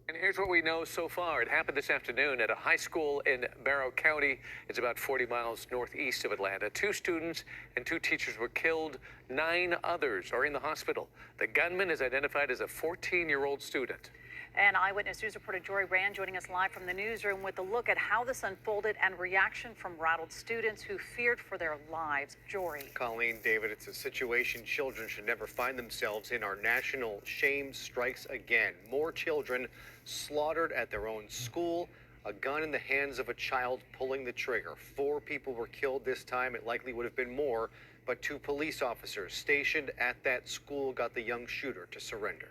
And here's what we know so far. It happened this afternoon at a high school in Barrow County. It's about 40 miles northeast of Atlanta. 2 students and 2 teachers were killed. 9 others are in the hospital. The gunman is identified as a 14-year-old student. And Eyewitness News reporter Jory Rand joining us live from the newsroom with a look at how this unfolded and reaction from rattled students who feared for their lives. Jory. Colleen, David, it's a situation children should never find themselves in. Our national shame strikes again. More children slaughtered at their own school. A gun in the hands of a child pulling the trigger. 4 people were killed this time. It likely would have been more, but 2 police officers stationed at that school got the young shooter to surrender.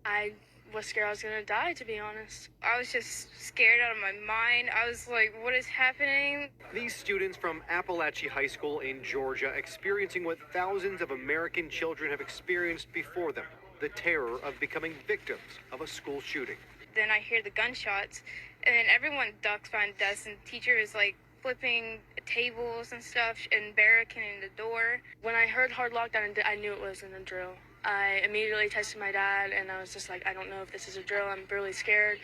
I was scared I was gonna die, to be honest. I was just scared out of my mind. I was like, what is happening? These students from Appalachia High School in Georgia experiencing what thousands of American children have experienced before them, the terror of becoming victims of a school shooting. Then I hear the gunshots, and then everyone ducks behind desks, and teacher is like flipping tables and stuff and barricading the door. When I heard hard lockdown, I knew it wasn't a drill. I immediately texted my dad, and I was just like, I don't know if this is a drill. I'm really scared.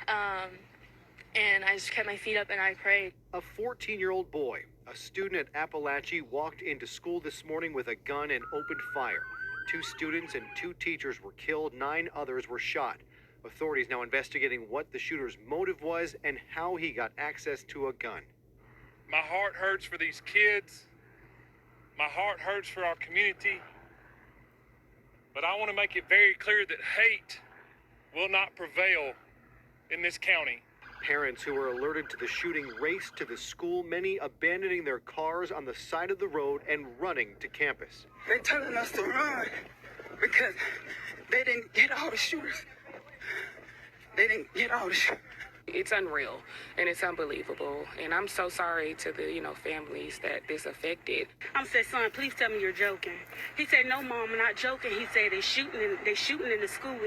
And I just kept my feet up and I prayed. A 14-year-old boy, a student at Appalachia, walked into school this morning with a gun and opened fire. 2 students and 2 teachers were killed. 9 others were shot. Authorities now investigating what the shooter's motive was and how he got access to a gun. My heart hurts for these kids. My heart hurts for our community. But I want to make it very clear that hate will not prevail in this county. Parents who were alerted to the shooting raced to the school, many abandoning their cars on the side of the road and running to campus. They're telling us to run because they didn't get all the shooters. They didn't get all the shooters. It's unreal and it's unbelievable. And I'm so sorry to the, families that this affected. I said, son, please tell me you're joking. He said, no, Mom, I'm not joking. He said they shooting in the school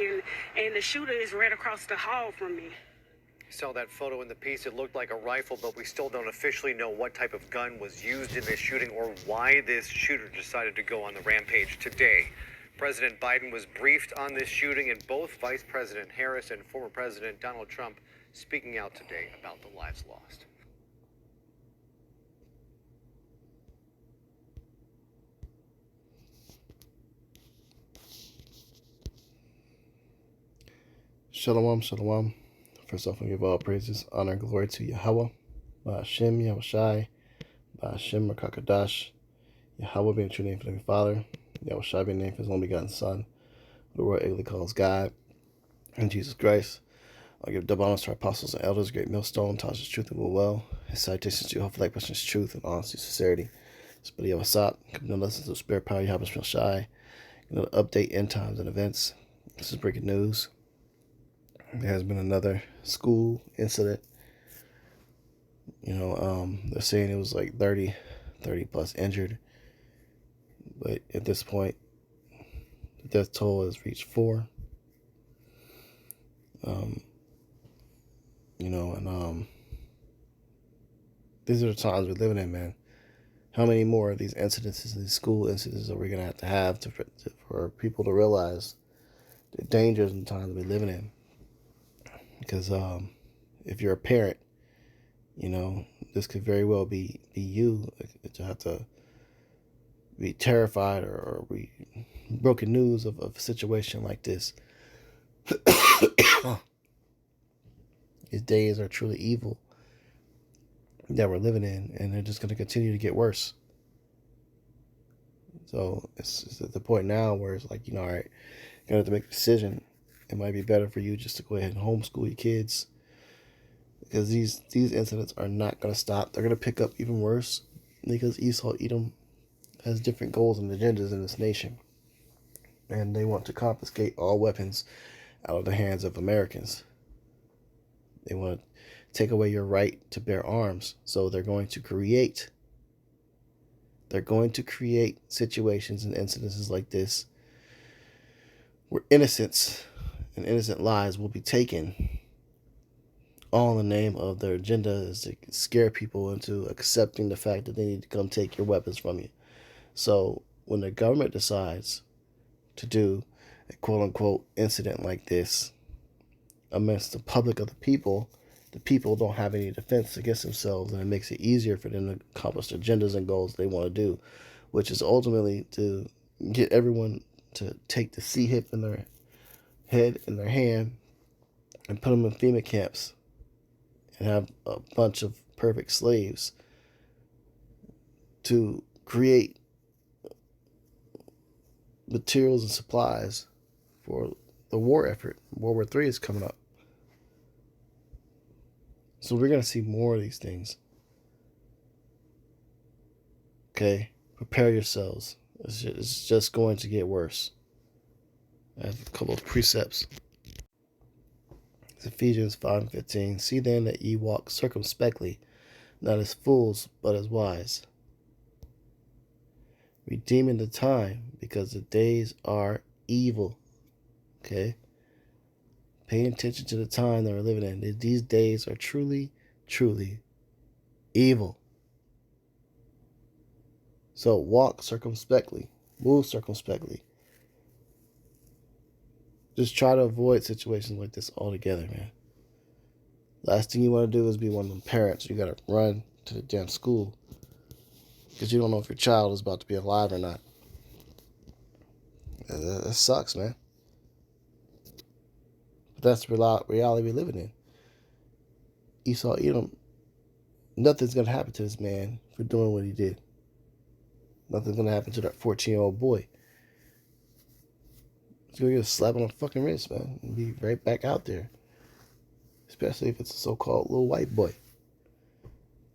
and the shooter is right across the hall from me. You saw that photo in the piece. It looked like a rifle, but we still don't officially know what type of gun was used in this shooting or why this shooter decided to go on the rampage today. President Biden was briefed on this shooting, and both Vice President Harris and former President Donald Trump speaking out today about the lives lost. Shalom, shalom. First off, I give all praises, honor, and glory to Yahweh, Ba'ashem, Yahushai, Ba'ashem, Rakakadash, Yahweh being the true name for the living Father, Yahushai being the name for his only begotten Son, who the world ably calls God, and Jesus Christ. I'll give double honors to our apostles and elders, great millstone, taught us truth and will well. His citations to hopefully like questions truth and honesty, sincerity. Spitty Yavasat, giving the lessons of spirit power, Yahweh Shai, giving an update end times and events. This is breaking news. There has been another school incident. They're saying it was like 30 plus injured. But at this point, the death toll has reached 4. These are the times we're living in, man. How many more of these incidences, these school incidences, are we going to have for people to realize the dangers and times we're living in? Because if you're a parent, this could very well be you to have to be terrified or be broken news of a situation like this. These days are truly evil that we're living in, and they're just going to continue to get worse. So it's at the point now where it's like, all right, you're going to have to make a decision. It might be better for you just to go ahead and homeschool your kids, because these incidents are not going to stop. They're going to pick up even worse because Esau Edom has different goals and agendas in this nation, and they want to confiscate all weapons out of the hands of Americans. They want to take away your right to bear arms. So they're going to create situations and incidences like this where innocence and innocent lives will be taken, all in the name of their agenda is to scare people into accepting the fact that they need to come take your weapons from you. So when the government decides to do a quote-unquote incident like this, amongst the public of the people don't have any defense against themselves, and it makes it easier for them to accomplish the agendas and goals they want to do, which is ultimately to get everyone to take the C-hip in their head, in their hand, and put them in FEMA camps and have a bunch of perfect slaves to create materials and supplies for the war effort. World War III is coming up. So we're going to see more of these things. Okay? Prepare yourselves. It's just going to get worse. I have a couple of precepts. It's Ephesians 5:15. See then that ye walk circumspectly, not as fools, but as wise, redeeming the time, because the days are evil. Okay? Pay attention to the time that we're living in. These days are truly, truly evil. So walk circumspectly. Move circumspectly. Just try to avoid situations like this altogether, man. Last thing you want to do is be one of them parents. You got to run to the damn school because you don't know if your child is about to be alive or not. That sucks, man. But that's the reality we're living in. Esau, Edom, nothing's going to happen to this man for doing what he did. Nothing's going to happen to that 14-year-old boy. He's going to get a slap on the fucking wrist, man, and be right back out there. Especially if it's a so-called little white boy.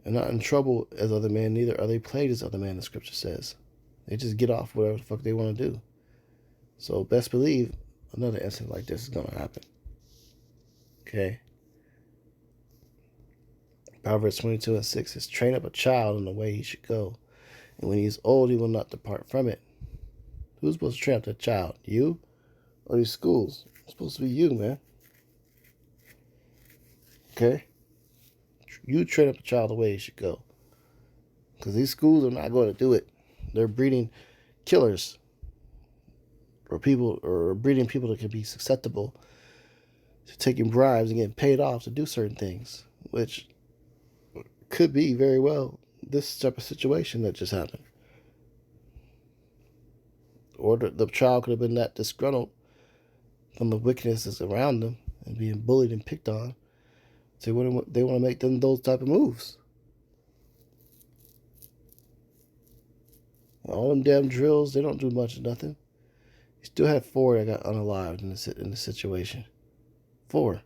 And not in trouble as other men, neither are they plagued as other men, the scripture says. They just get off whatever the fuck they want to do. So best believe another incident like this is going to happen. Okay? Proverbs 22:6 says, train up a child in the way he should go, and when he is old, he will not depart from it. Who's supposed to train up that child? You? Or these schools? It's supposed to be you, man. Okay? You train up a child the way he should go. Because these schools are not going to do it. They're breeding killers. Or breeding people that can be susceptible to taking bribes and getting paid off to do certain things. Which could be very well this type of situation that just happened. Or the child could have been that disgruntled from the wickedness that's around them and being bullied and picked on. So they want to make them those type of moves. All them damn drills, they don't do much of nothing. You still had 4 that got unalived in the situation. 4.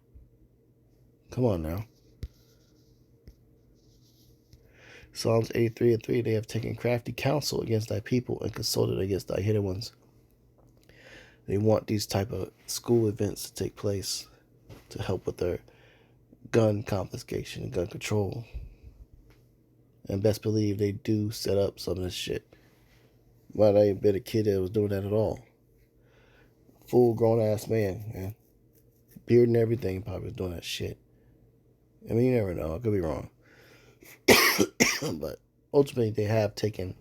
Come on now. Psalms 83:3, they have taken crafty counsel against thy people and consulted against thy hidden ones. They want these type of school events to take place to help with their gun confiscation and gun control. And best believe they do set up some of this shit. Might not even been a kid that was doing that at all. Full grown ass man. Beard and everything probably was doing that shit. I mean, you never know. I could be wrong. But ultimately, they have taken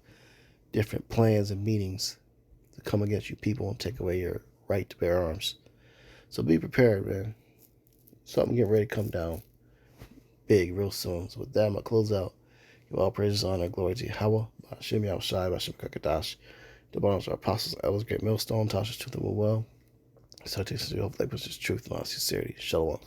different plans and meetings to come against you people and take away your right to bear arms. So be prepared, man. Something getting ready to come down big real soon. So with that, I'm going to close out. Give all praises, honor, glory to Yahweh. Hashem Yahushai, Hashem Kakadash. The bottoms of our apostles, elders, great millstone, Tasha's truth and will well. Salutations to you, hope that was just truth and all sincerity. Shalom.